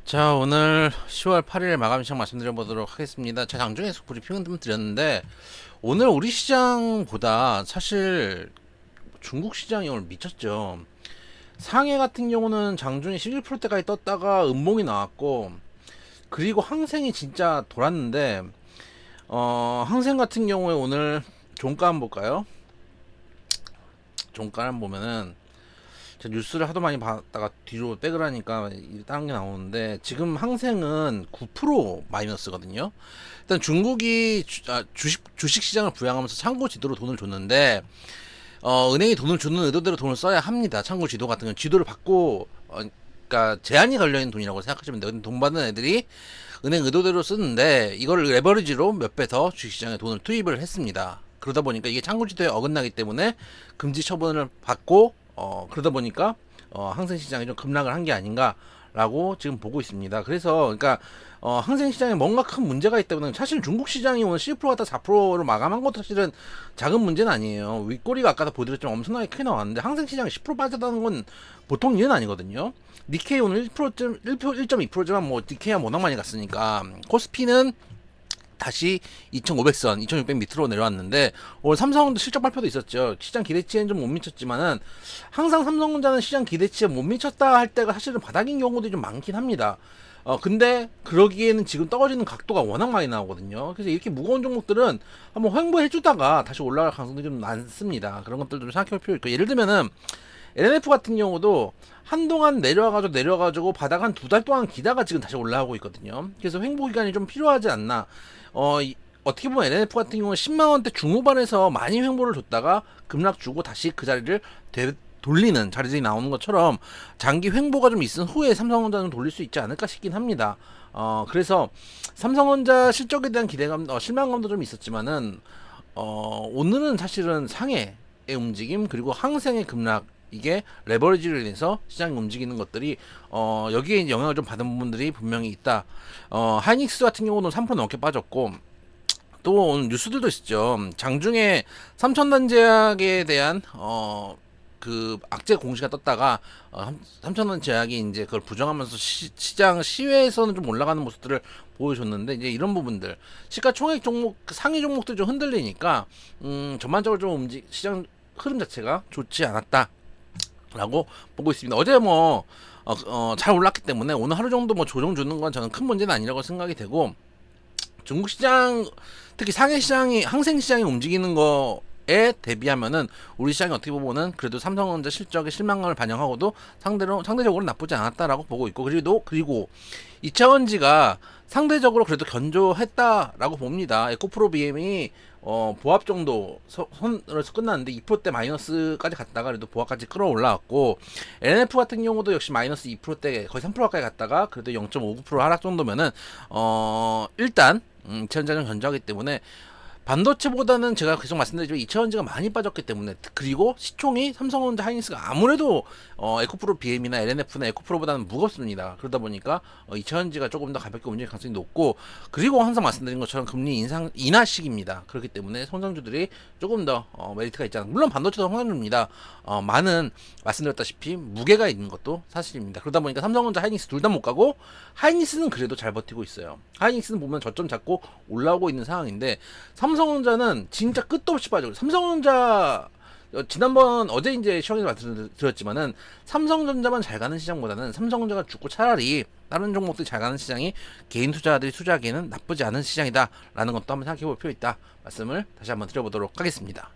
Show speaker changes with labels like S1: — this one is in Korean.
S1: 자, 오늘 10월 8일 마감 시장 말씀드려보도록 하겠습니다. 자, 장중에서 브리핑은 좀 드렸는데, 오늘 우리 시장보다 사실 중국 시장이 오늘 미쳤죠. 상해 같은 경우는 장중에 11%대까지 떴다가 음봉이 나왔고, 그리고 항생이 진짜 돌았는데, 항생 같은 경우에 오늘 종가 한번 볼까요? 종가 한번 보면은, 제가 뉴스를 하도 많이 봤다가 뒤로 백을 하니까 다른 게 나오는데, 지금 항생은 9% 마이너스거든요. 일단 중국이 주식 시장을 부양하면서 창고 지도로 돈을 줬는데, 은행이 돈을 주는 의도대로 돈을 써야 합니다. 창고 지도 같은 경우 지도를 받고, 그러니까 제한이 걸려 있는 돈이라고 생각하시면 돼요. 근데 돈 받는 애들이 은행 의도대로 쓰는데, 이걸 레버리지로 몇 배 더 주식시장에 돈을 투입을 했습니다. 그러다 보니까 이게 창고 지도에 어긋나기 때문에 금지 처분을 받고, 그러다 보니까 항생 시장이 좀 급락을 한 게 아닌가라고 지금 보고 있습니다. 그래서 그러니까 항생 시장에 뭔가 큰 문제가 있다면, 사실 중국 시장이 오늘 12% 갔다 4%로 마감한 것도 사실은 작은 문제는 아니에요. 윗꼬리가 아까도 보여드렸지만 엄청나게 크게 나왔는데, 항생 시장이 10% 빠졌다는 건 보통 일은 아니거든요. 니케이 오늘 1.2%지만 뭐 니케이가 워낙 많이 갔으니까. 코스피는 다시 2,500선, 2,600 밑으로 내려왔는데, 오늘 삼성전자 실적 발표도 있었죠. 시장 기대치에는 좀 못 미쳤지만은, 항상 삼성전자는 시장 기대치에 못 미쳤다 할 때가 사실은 바닥인 경우도 좀 많긴 합니다. 근데 그러기에는 지금 떨어지는 각도가 워낙 많이 나오거든요. 그래서 이렇게 무거운 종목들은 한번 횡보해주다가 다시 올라갈 가능성이 좀 많습니다. 그런 것들도 좀 생각해 볼 필요 있고, 예를 들면은 LNF 같은 경우도 한동안 내려가지고 바닥 한 두 달 동안 기다가 지금 다시 올라오고 있거든요. 그래서 횡보 기간이 좀 필요하지 않나. 어떻게 보면 LNF 같은 경우는 10만원대 중후반에서 많이 횡보를 줬다가 급락 주고 다시 그 자리를 돌리는 자리들이 나오는 것처럼, 장기 횡보가 좀 있은 후에 삼성전자는 돌릴 수 있지 않을까 싶긴 합니다. 그래서 삼성전자 실적에 대한 기대감, 실망감도 좀 있었지만은, 오늘은 사실은 상해의 움직임, 그리고 항생의 급락, 이게 레버리지를 인해서 시장이 움직이는 것들이 여기에 영향을 좀 받은 부분들이 분명히 있다. 하이닉스 같은 경우는 3% 넘게 빠졌고, 또 오늘 뉴스들도 있었죠. 장중에 삼천단제약에 대한 그 악재 공시가 떴다가 삼천단 제약이 이제 그걸 부정하면서 시장 시외에서는 좀 올라가는 모습들을 보여줬는데, 이제 이런 부분들 시가총액 종목 상위 종목들이 좀 흔들리니까 전반적으로 좀 시장 흐름 자체가 좋지 않았다 라고 보고 있습니다. 어제 뭐 잘 올랐기 때문에 오늘 하루 정도 뭐 조정 주는 건 저는 큰 문제는 아니라고 생각이 되고, 중국 시장, 특히 상해 시장이, 항생 시장이 움직이는 거에 대비하면은 우리 시장이 어떻게 보면은 그래도 삼성전자 실적의 실망감을 반영하고도 상대적으로 나쁘지 않았다라고 보고 있고, 그리고 이차원지가 상대적으로 그래도 견조했다라고 봅니다. 에코프로 BM이 보합 정도 선에서 끝났는데 2%대 마이너스까지 갔다가 그래도 보합까지 끌어올라왔고, NF 같은 경우도 역시 마이너스 2%대 거의 3%가까이 갔다가 그래도 0.59% 하락 정도면은 일단 2차전자는 견조하기 때문에, 반도체보다는 제가 계속 말씀드리지만 2차전지가 많이 빠졌기 때문에, 그리고 시총이 삼성전자 하이닉스가 아무래도 에코프로 BM이나 LNF나 에코프로보다는 무겁습니다. 그러다 보니까 2차전지가 조금 더 가볍게 움직일 가능성이 높고, 그리고 항상 말씀드린 것처럼 금리 인하 시기입니다. 그렇기 때문에 성장주들이 조금 더 메리트가 있잖아요. 물론 반도체도 성장주입니다. 많은 말씀드렸다시피 무게가 있는 것도 사실입니다. 그러다 보니까 삼성전자 하이닉스 둘 다 못 가고, 하이닉스는 그래도 잘 버티고 있어요. 하이닉스는 보면 저점 잡고 올라오고 있는 상황인데, 삼성전자는 진짜 끝도 없이 빠지고, 삼성전자 지난번 어제 이제 시황에서 말씀드렸지만은, 삼성전자만 잘 가는 시장보다는 삼성전자가 죽고 차라리 다른 종목들이 잘 가는 시장이 개인 투자자들이 투자하기에는 나쁘지 않은 시장이다라는 것도 한번 생각해 볼 필요 있다 말씀을 다시 한번 드려보도록 하겠습니다.